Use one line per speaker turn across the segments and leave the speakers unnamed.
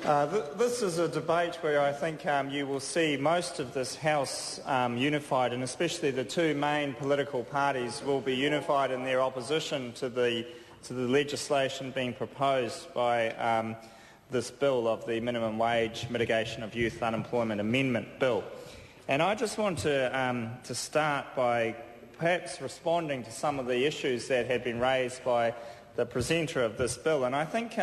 This is a debate where I think you will see most of this House unified, and especially the two main political parties will be unified in their opposition to the legislation being proposed by this bill of the Minimum Wage Mitigation of Youth Unemployment Amendment Bill. And I just want to start by perhaps responding to some of the issues that have been raised by the presenter of this bill. And I think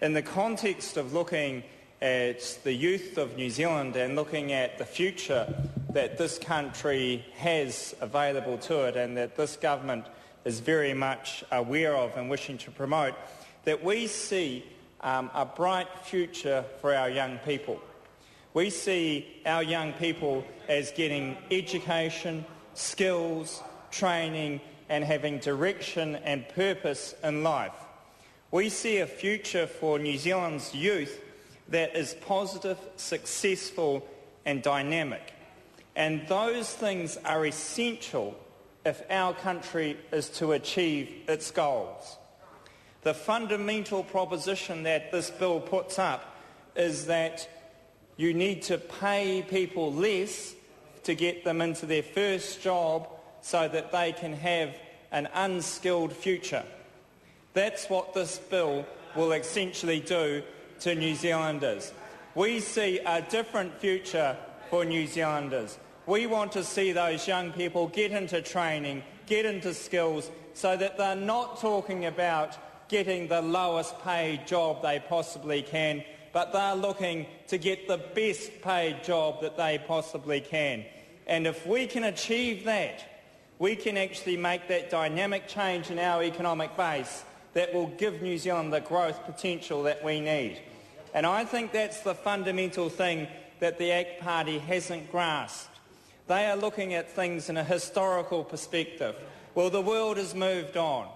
in the context of looking at the youth of New Zealand and looking at the future that this country has available to it and that this government is very much aware of and wishing to promote, that we see a bright future for our young people. We see our young people as getting education, skills, training and having direction and purpose in life. We see a future for New Zealand's youth that is positive, successful and dynamic. And those things are essential if our country is to achieve its goals. The fundamental proposition that this bill puts up is that you need to pay people less to get them into their first job so that they can have an unskilled future. That's what this bill will essentially do to New Zealanders. We see a different future for New Zealanders. We want to see those young people get into training, get into skills, so that they're not talking about getting the lowest paid job they possibly can, but they're looking to get the best paid job that they possibly can. And if we can achieve that, we can actually make that dynamic change in our economic base that will give New Zealand the growth potential that we need. And I think that's the fundamental thing that the ACT Party hasn't grasped. They are looking at things in a historical perspective. Well, the world has moved on.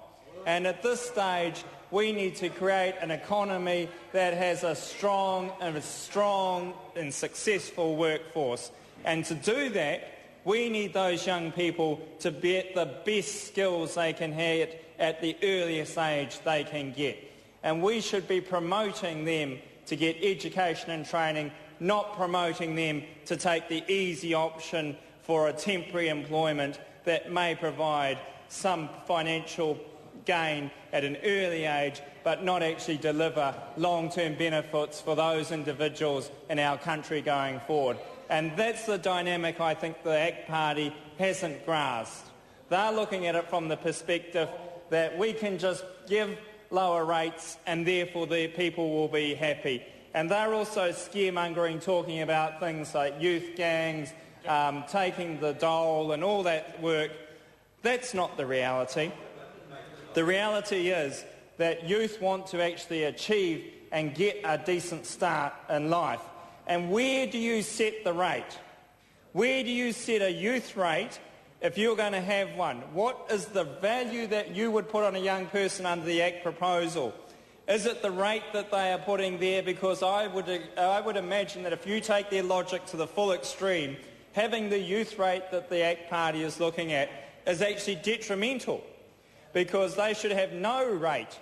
And at this stage, we need to create an economy that has a strong and successful workforce. And to do that, we need those young people to get the best skills they can have at the earliest age they can get. And we should be promoting them to get education and training, not promoting them to take the easy option for a temporary employment that may provide some financial gain at an early age, but not actually deliver long-term benefits for those individuals in our country going forward. And that's the dynamic I think the ACT Party hasn't grasped. They're looking at it from the perspective that we can just give lower rates and therefore the people will be happy. And they're also scaremongering, talking about things like youth gangs, taking the dole and all that work. That's not the reality. The reality is that youth want to actually achieve and get a decent start in life. And where do you set the rate? Where do you set a youth rate if you're going to have one? What is the value that you would put on a young person under the ACT proposal? Is it the rate that they are putting there? Because I would imagine that if you take their logic to the full extreme, having the youth rate that the ACT Party is looking at is actually detrimental, because they should have no rate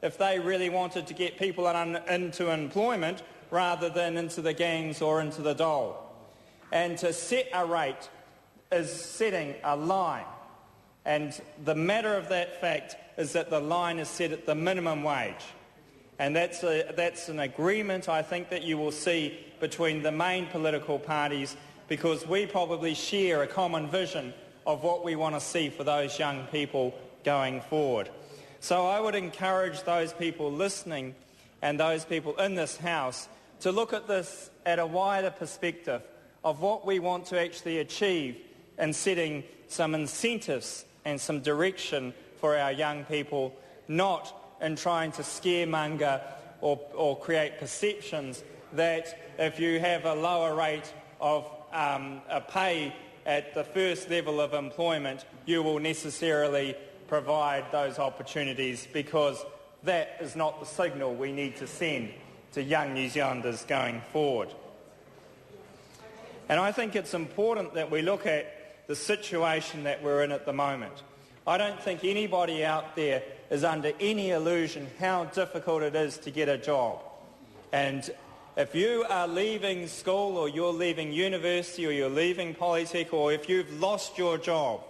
if they really wanted to get people into employment rather than into the gangs or into the dole. And to set a rate is setting a line. And the matter of that fact is that the line is set at the minimum wage. And that's an agreement, I think, that you will see between the main political parties, because we probably share a common vision of what we want to see for those young people going forward. So I would encourage those people listening and those people in this House to look at this at a wider perspective of what we want to actually achieve in setting some incentives and some direction for our young people, not in trying to scaremonger or create perceptions that if you have a lower rate of a pay at the first level of employment, you will necessarily provide those opportunities, because that is not the signal we need to send to young New Zealanders going forward. And I think it's important that we look at the situation that we're in at the moment. I don't think anybody out there is under any illusion how difficult it is to get a job. And if you are leaving school, or you're leaving university, or you're leaving Polytech, or if you've lost your job,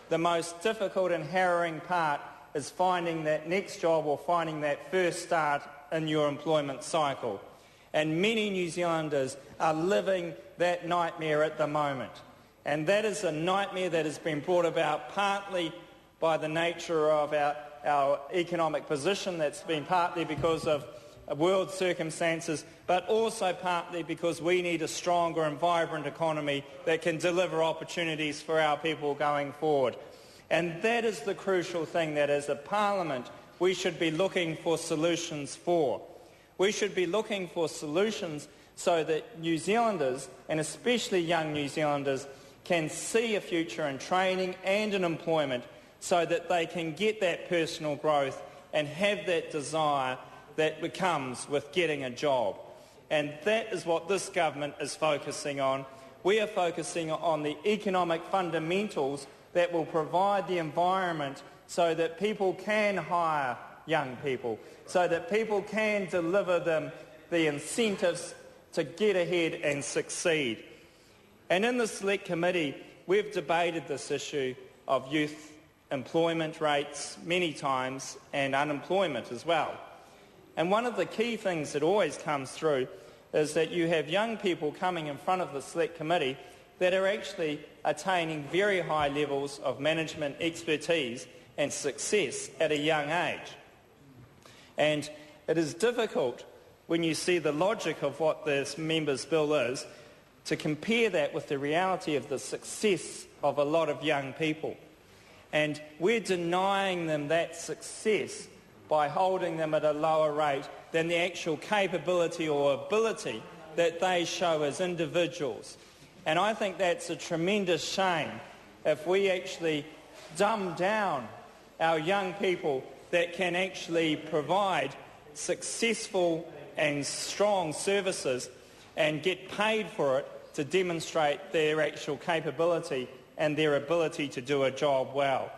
the most difficult and harrowing part is finding that next job or finding that first start in your employment cycle. And many New Zealanders are living that nightmare at the moment. And that is a nightmare that has been brought about partly by the nature of our economic position, that's been partly because of world circumstances, but also partly because we need a stronger and vibrant economy that can deliver opportunities for our people going forward. And that is the crucial thing that as a Parliament we should be looking for solutions for. We should be looking for solutions so that New Zealanders, and especially young New Zealanders, can see a future in training and in employment so that they can get that personal growth and have that desire that comes with getting a job. And that is what this government is focusing on. We are focusing on the economic fundamentals that will provide the environment so that people can hire young people, so that people can deliver them the incentives to get ahead and succeed. And in the Select Committee, we've debated this issue of youth employment rates many times and unemployment as well. And one of the key things that always comes through is that you have young people coming in front of the Select Committee that are actually attaining very high levels of management expertise and success at a young age. And it is difficult when you see the logic of what this member's bill is to compare that with the reality of the success of a lot of young people. And we're denying them that success by holding them at a lower rate than the actual capability or ability that they show as individuals. And I think that's a tremendous shame if we actually dumb down our young people that can actually provide successful and strong services and get paid for it to demonstrate their actual capability and their ability to do a job well.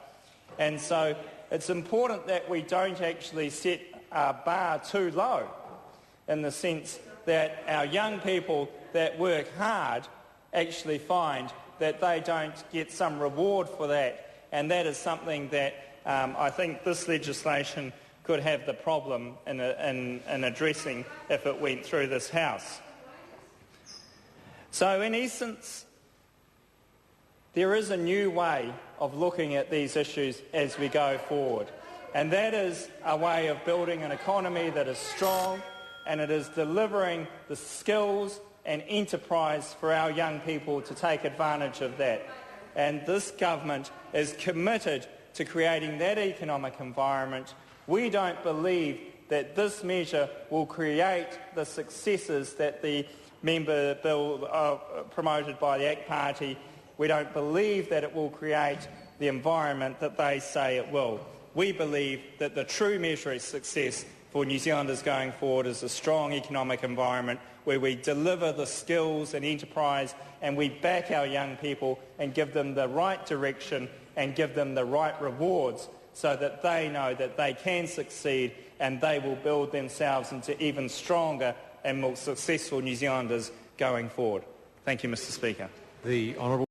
And so it's important that we don't actually set our bar too low, in the sense that our young people that work hard actually find that they don't get some reward for that. And that is something that I think this legislation could have the problem in addressing if it went through this House. So in essence, there is a new way of looking at these issues as we go forward. And that is a way of building an economy that is strong, and it is delivering the skills and enterprise for our young people to take advantage of that. And this government is committed to creating that economic environment. We don't believe that this measure will create the successes that the member bill promoted by the ACT Party. We don't believe that it will create the environment that they say it will. We believe that the true measure of success for New Zealanders going forward is a strong economic environment where we deliver the skills and enterprise and we back our young people and give them the right direction and give them the right rewards so that they know that they can succeed and they will build themselves into even stronger and more successful New Zealanders going forward. Thank you, Mr. Speaker.
The Honourable